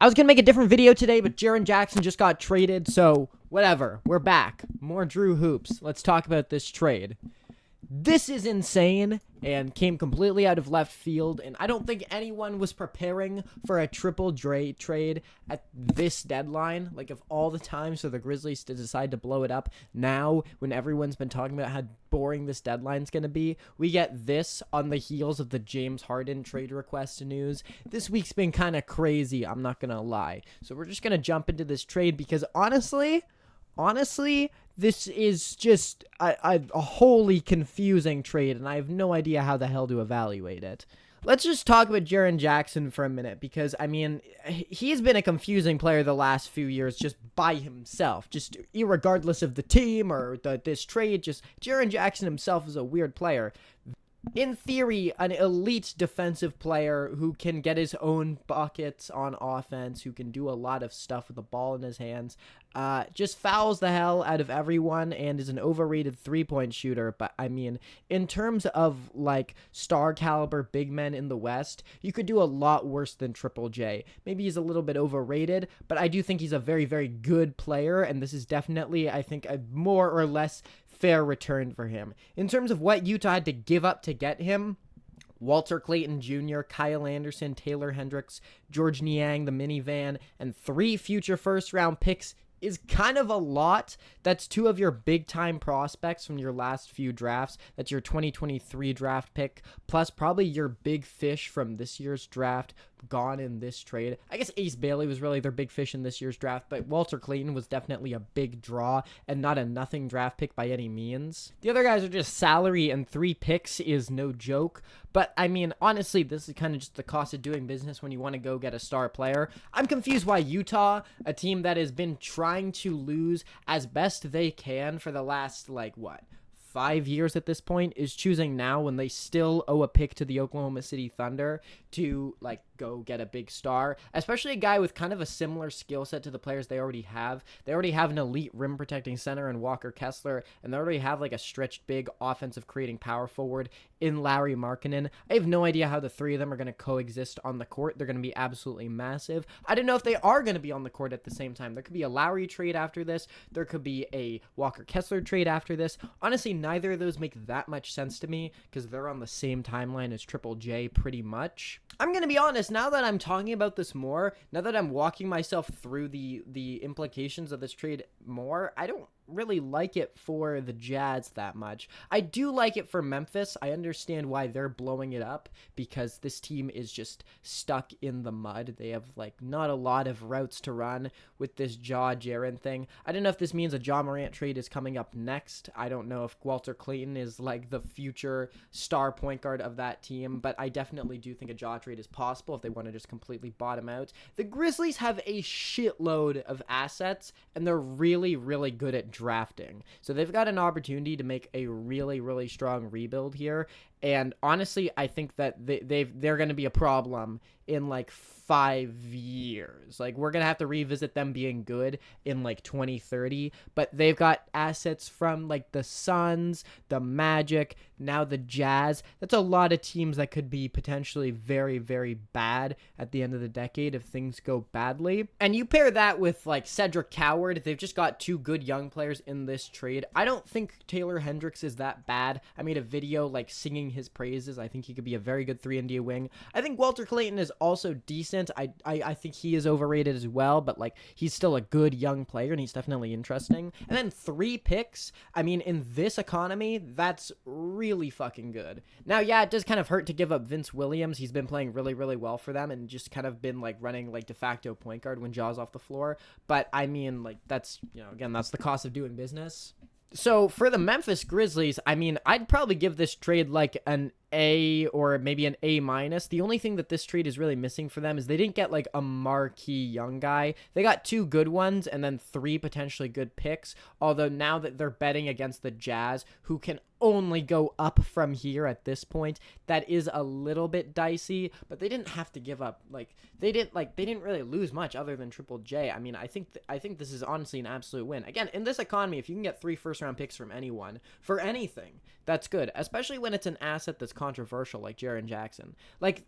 I was going to make a different video today, but Jaren Jackson just got traded, so whatever. We're back. More Drew Hoops. Let's talk about this trade. This is insane and came completely out of left field, and I don't think anyone was preparing for a Triple J trade at this deadline, like of all the times for the Grizzlies to decide to blow it up. Now, when everyone's been talking about how boring this deadline's going to be, we get this on the heels of the James Harden trade request news. This week's been kind of crazy, I'm not going to lie. So we're just going to jump into this trade because honestly, this is just a wholly confusing trade, and I have no idea how the hell to evaluate it. Let's just talk about Jaren Jackson for a minute, because, I mean, he's been a confusing player the last few years just by himself. Just irregardless of the team or this trade, just Jaren Jackson himself is a weird player. In theory, an elite defensive player who can get his own buckets on offense, who can do a lot of stuff with the ball in his hands, just fouls the hell out of everyone and is an overrated three-point shooter. But, I mean, in terms of, like, star-caliber big men in the West, you could do a lot worse than Triple J. Maybe he's a little bit overrated, but I do think he's a very, very good player, and this is definitely, I think, a more or less fair return for him. In terms of what Utah had to give up to get him, Walter Clayton Jr., Kyle Anderson, Taylor Hendricks, George Niang, the minivan, and 3 future first-round picks is kind of a lot. That's 2 of your big-time prospects from your last few drafts. That's your 2023 draft pick, plus probably your big fish from this year's draft gone in this trade. I guess Ace Bailey was really their big fish in this year's draft, but Walter Clayton was definitely a big draw and not a nothing draft pick by any means. The other guys are just salary, and 3 picks is no joke. But, I mean, honestly, this is kind of just the cost of doing business when you want to go get a star player. I'm confused why Utah, a team that has been trying to lose as best they can for the last, 5 years at this point, is choosing now when they still owe a pick to the Oklahoma City Thunder to, go get a big star, especially a guy with kind of a similar skill set to the players they already have. They already have an elite rim protecting center in Walker Kessler, and they already have a stretched big offensive creating power forward in Lauri Markkanen. I have no idea how the 3 of them are going to coexist on the court. They're going to be absolutely massive. I don't know if they are going to be on the court at the same time. There could be a Lauri trade after this. There could be a Walker Kessler trade after this. Honestly, neither of those make that much sense to me because they're on the same timeline as Triple J pretty much. I'm going to be honest, now that I'm talking about this more, now that I'm walking myself through the implications of this trade more, I don't really like it for the Jazz that much. I do like it for Memphis. I understand why they're blowing it up because this team is just stuck in the mud. They have not a lot of routes to run with this Jaren thing. I don't know if this means a Ja Morant trade is coming up next. I don't know if Walter Clayton is the future star point guard of that team, but I definitely do think a Ja trade is possible if they want to just completely bottom out. The Grizzlies have a shitload of assets and they're really, really good at drafting. So they've got an opportunity to make a really, really strong rebuild here. And honestly, I think that they're going to be a problem in 5 years. We're going to have to revisit them being good in 2030. But they've got assets from the Suns, the Magic, now the Jazz. That's a lot of teams that could be potentially very, very bad at the end of the decade if things go badly. And you pair that with Cedric Coward. They've just got 2 good young players in this trade. I don't think Taylor Hendricks is that bad. I made a video singing his praises. I think he could be a very good 3-and-D wing. I think Walter Clayton is also decent. I think he is overrated as well, but he's still a good young player and he's definitely interesting. And then 3 picks. I mean, in this economy, that's really fucking good. Now, yeah, it does kind of hurt to give up Vince Williams. He's been playing really, really well for them and just kind of been running de facto point guard when Ja's off the floor. But I mean, that's, again, that's the cost of doing business. So for the Memphis Grizzlies, I mean, I'd probably give this trade an A or maybe an A-. The only thing that this trade is really missing for them is they didn't get a marquee young guy. They got 2 good ones and then 3 potentially good picks. Although now that they're betting against the Jazz, who can only go up from here at this point. That is a little bit dicey, but they didn't have to give up. They didn't really lose much other than Triple J. I mean, I think this is honestly an absolute win. Again, in this economy, if you can get 3 first-round picks from anyone for anything, that's good, especially when it's an asset that's controversial like Jaren Jackson. Like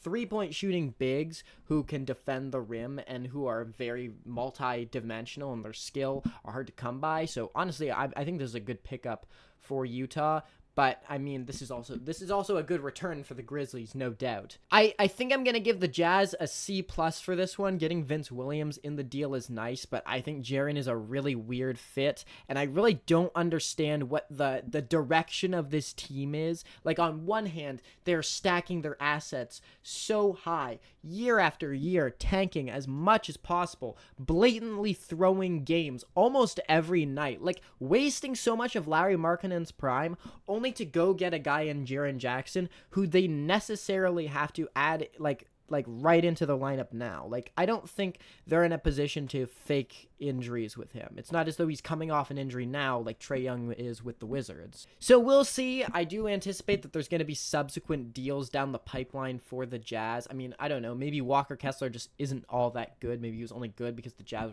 3-point shooting bigs who can defend the rim and who are very multi-dimensional and their skill are hard to come by. So honestly, I think this is a good pickup for Utah. But I mean, this is also a good return for the Grizzlies, no doubt. I think I'm gonna give the Jazz a C+ for this one. Getting Vince Williams in the deal is nice, but I think Jaren is a really weird fit, and I really don't understand what the direction of this team is. Like, on one hand, they're stacking their assets so high, year after year, tanking as much as possible, blatantly throwing games almost every night, like wasting so much of Larry Markkanen's prime, only to go get a guy in Jaren Jackson who they necessarily have to add like right into the lineup now. Like, I don't think they're in a position to fake injuries with him. It's not as though he's coming off an injury now like Trae Young is with the Wizards. So we'll see. I do anticipate that there's going to be subsequent deals down the pipeline for the Jazz. I mean, I don't know. Maybe Walker Kessler just isn't all that good. Maybe he was only good because the Jazz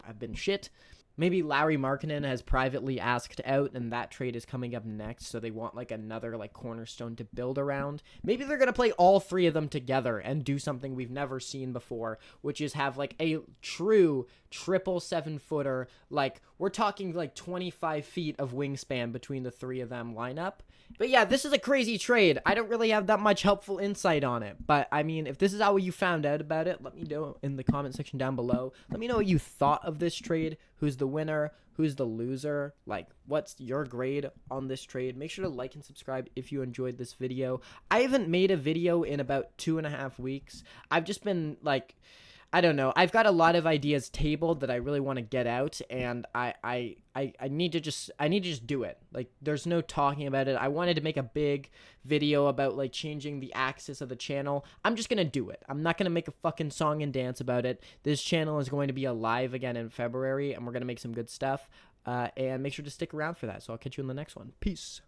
have been shit. Maybe Larry Markkanen has privately asked out, and that trade is coming up next, so they want like another like cornerstone to build around. Maybe they're gonna play all 3 of them together and do something we've never seen before, which is have like a true triple 7-footer. Like, we're talking like 25 feet of wingspan between the 3 of them lineup. But yeah, this is a crazy trade. I don't really have that much helpful insight on it. But I mean, if this is how you found out about it, let me know in the comment section down below. Let me know what you thought of this trade. Who's the winner? Who's the loser? Like, what's your grade on this trade? Make sure to like and subscribe if you enjoyed this video. I haven't made a video in about 2.5 weeks. I've just been like, I don't know. I've got a lot of ideas tabled that I really want to get out, and I need to just do it. Like, there's no talking about it. I wanted to make a big video about like changing the axis of the channel. I'm just gonna do it. I'm not gonna make a fucking song and dance about it. This channel is going to be alive again in February, and we're gonna make some good stuff. And make sure to stick around for that. So I'll catch you in the next one. Peace.